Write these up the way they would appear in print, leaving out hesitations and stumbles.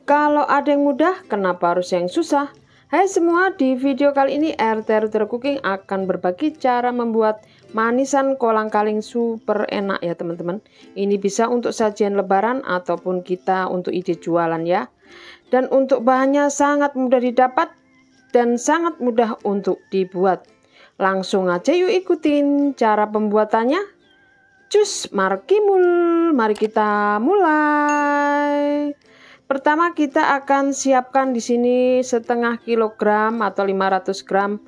Kalau ada yang mudah, kenapa harus yang susah? Hai semua, di video kali ini RT Ruter Cooking akan berbagi cara membuat manisan kolang-kaling super enak ya teman-teman. Ini bisa untuk sajian lebaran ataupun kita untuk ide jualan ya. Dan untuk bahannya sangat mudah didapat dan sangat mudah untuk dibuat. Langsung aja yuk ikutin cara pembuatannya. Cus, markimul, mari kita mulai. Pertama kita akan siapkan di sini setengah kilogram atau 500 gram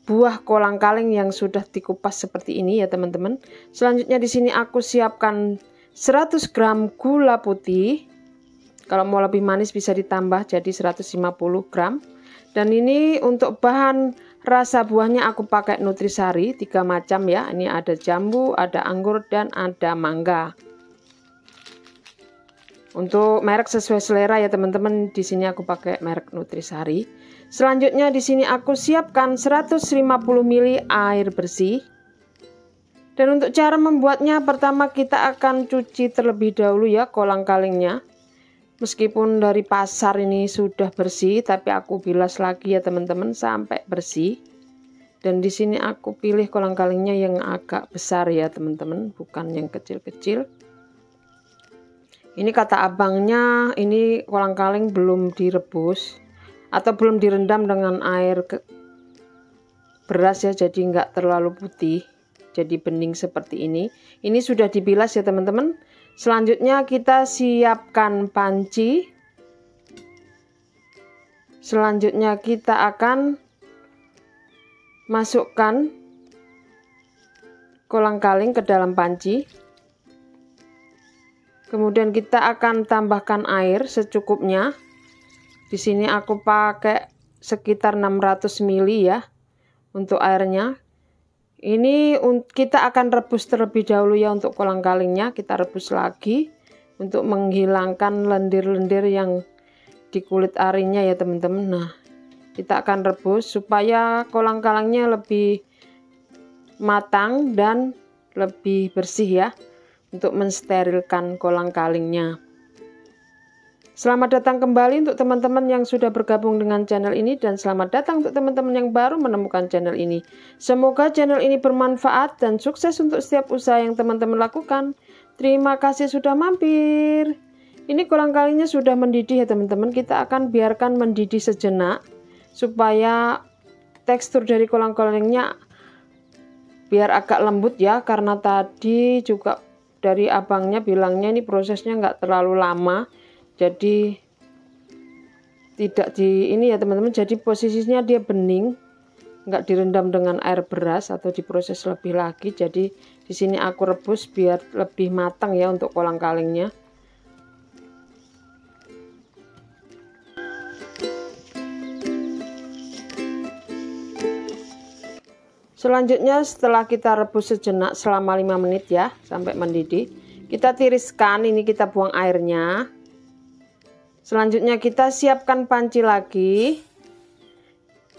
buah kolang-kaling yang sudah dikupas seperti ini ya teman-teman. Selanjutnya di sini aku siapkan 100 gram gula putih. Kalau mau lebih manis bisa ditambah jadi 150 gram. Dan ini untuk bahan rasa buahnya aku pakai nutrisari 3 macam ya. Ini ada jambu, ada anggur dan ada mangga. Untuk merek sesuai selera ya teman-teman. Di sini aku pakai merek nutrisari. Selanjutnya di sini aku siapkan 150 ml air bersih. Dan untuk cara membuatnya, pertama kita akan cuci terlebih dahulu ya kolang-kalingnya. Meskipun dari pasar ini sudah bersih, tapi aku bilas lagi ya teman-teman sampai bersih. Dan di sini aku pilih kolang-kalingnya yang agak besar ya teman-teman, bukan yang kecil-kecil. Ini kata abangnya, ini kolang-kaling belum direbus atau belum direndam dengan air beras ya, jadi nggak terlalu putih, jadi bening seperti ini. Ini sudah dibilas ya teman-teman. Selanjutnya kita siapkan panci. Selanjutnya kita akan masukkan kolang-kaling ke dalam panci. Kemudian kita akan tambahkan air secukupnya. Di sini aku pakai sekitar 600 ml ya untuk airnya. Ini kita akan rebus terlebih dahulu ya untuk kolang-kalingnya. Kita rebus lagi untuk menghilangkan lendir-lendir yang di kulit arinya ya teman-teman. Nah, kita akan rebus supaya kolang-kalingnya lebih matang dan lebih bersih ya, untuk mensterilkan kolang-kalingnya. Selamat datang kembali untuk teman-teman yang sudah bergabung dengan channel ini, dan selamat datang untuk teman-teman yang baru menemukan channel ini. Semoga channel ini bermanfaat dan sukses untuk setiap usaha yang teman-teman lakukan. Terima kasih sudah mampir. Ini kolang-kalingnya sudah mendidih ya teman-teman. Kita akan biarkan mendidih sejenak supaya tekstur dari kolang-kalingnya biar agak lembut ya, karena tadi juga dari abangnya bilangnya ini prosesnya nggak terlalu lama, jadi tidak di ini ya teman-teman, jadi posisinya dia bening, nggak direndam dengan air beras atau diproses lebih lagi. Jadi di sini aku rebus biar lebih matang ya untuk kolang-kalingnya. Selanjutnya setelah kita rebus sejenak selama 5 menit ya sampai mendidih, kita tiriskan, ini kita buang airnya. Selanjutnya kita siapkan panci lagi.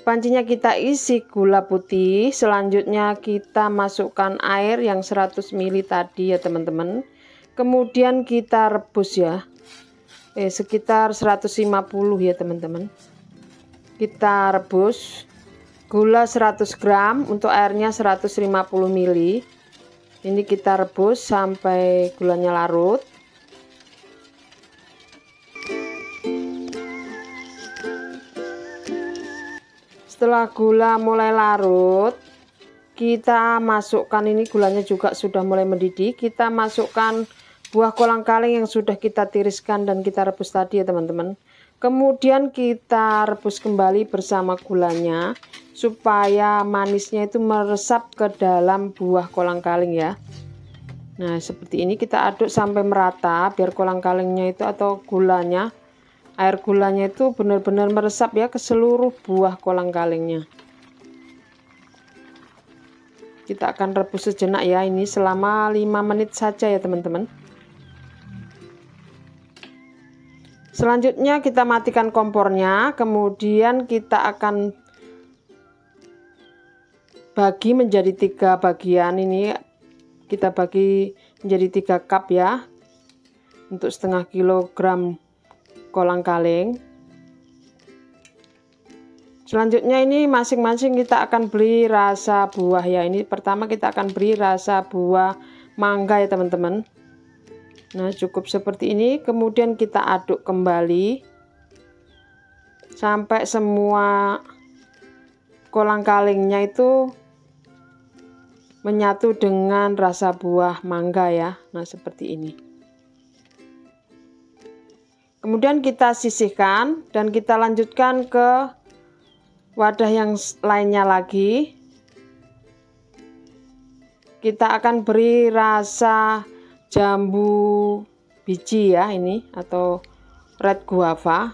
Pancinya kita isi gula putih. Selanjutnya kita masukkan air yang 100 ml tadi ya teman-teman. Kemudian kita rebus ya. Sekitar 150 ya teman-teman. Kita rebus. Gula 100 gram, untuk airnya 150 ml. Ini kita rebus sampai gulanya larut. Setelah gula mulai larut, kita masukkan, ini gulanya juga sudah mulai mendidih. Kita masukkan buah kolang-kaling yang sudah kita tiriskan dan kita rebus tadi ya teman-teman. Kemudian kita rebus kembali bersama gulanya supaya manisnya itu meresap ke dalam buah kolang-kaling ya. Nah, seperti ini kita aduk sampai merata biar kolang-kalingnya itu atau gulanya, air gulanya itu benar-benar meresap ya ke seluruh buah kolang-kalingnya. Kita akan rebus sejenak ya, ini selama 5 menit saja ya teman-teman. Selanjutnya kita matikan kompornya, kemudian kita akan bagi menjadi 3 bagian. Ini kita bagi menjadi 3 cup ya, untuk setengah kilogram kolang-kaling. Selanjutnya ini masing-masing kita akan beri rasa buah ya. Ini pertama kita akan beri rasa buah mangga ya teman-teman. Nah, cukup seperti ini. Kemudian kita aduk kembali sampai semua kolang-kalingnya itu menyatu dengan rasa buah mangga ya. Nah, seperti ini. Kemudian kita sisihkan dan kita lanjutkan ke wadah yang lainnya lagi. Kita akan beri rasa jambu biji ya ini, atau red guava.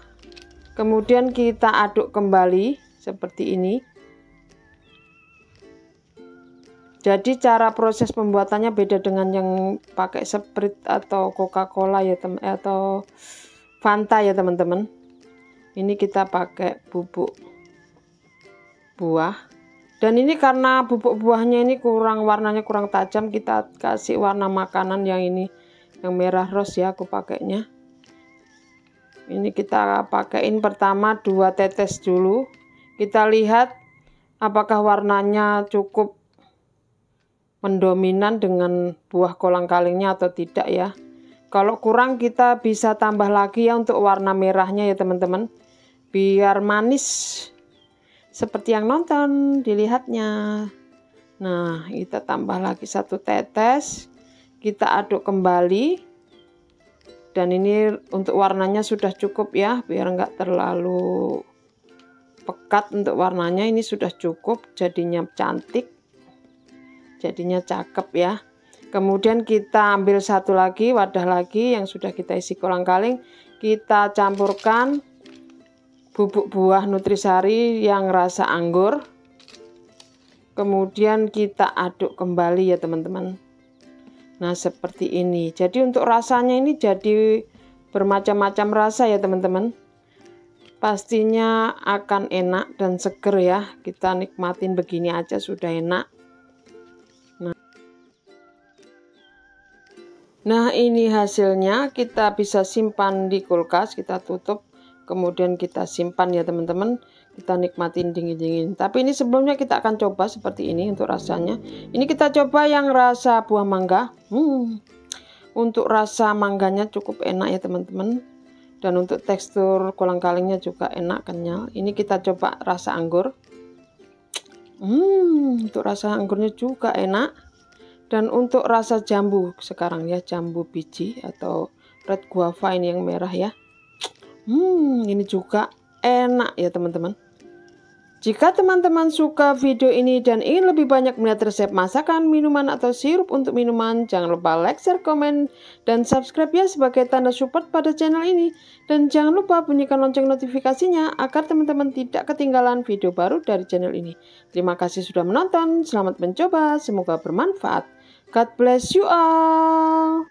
Kemudian kita aduk kembali seperti ini. Jadi cara proses pembuatannya beda dengan yang pakai Sprite atau Coca-Cola ya atau Fanta ya teman-teman. Ini kita pakai bubuk buah, dan ini karena bubuk buahnya ini warnanya kurang tajam, kita kasih warna makanan yang ini, yang merah rose ya aku pakainya. Ini kita pakaiin pertama 2 tetes dulu, kita lihat apakah warnanya cukup mendominan dengan buah kolang-kalingnya atau tidak ya. Kalau kurang kita bisa tambah lagi ya untuk warna merahnya ya teman-teman, biar manis seperti yang nonton dilihatnya. Nah, kita tambah lagi 1 tetes, kita aduk kembali, dan ini untuk warnanya sudah cukup ya, biar enggak terlalu pekat untuk warnanya. Ini sudah cukup, jadinya cantik, jadinya cakep ya. Kemudian kita ambil satu lagi wadah lagi yang sudah kita isi kolang-kaling, kita campurkan bubuk buah nutrisari yang rasa anggur. Kemudian kita aduk kembali ya teman-teman. Nah, seperti ini. Jadi untuk rasanya ini jadi bermacam-macam rasa ya teman-teman. Pastinya akan enak dan seger ya. Kita nikmatin begini aja sudah enak. Nah, ini hasilnya. Kita bisa simpan di kulkas, kita tutup, kemudian kita simpan ya teman-teman, kita nikmatin dingin-dingin. Tapi ini sebelumnya kita akan coba seperti ini untuk rasanya. Ini kita coba yang rasa buah mangga. Untuk rasa mangganya cukup enak ya teman-teman, dan untuk tekstur kolang-kalingnya juga enak, kenyal. Ini kita coba rasa anggur. Untuk rasa anggurnya juga enak. Dan untuk rasa jambu sekarang ya, jambu biji atau red guava ini yang merah ya. Ini juga enak ya teman-teman. Jika teman-teman suka video ini dan ingin lebih banyak melihat resep masakan, minuman atau sirup untuk minuman, jangan lupa like, share, komen, dan subscribe ya sebagai tanda support pada channel ini. Dan jangan lupa bunyikan lonceng notifikasinya agar teman-teman tidak ketinggalan video baru dari channel ini. Terima kasih sudah menonton, selamat mencoba, semoga bermanfaat. God bless you all.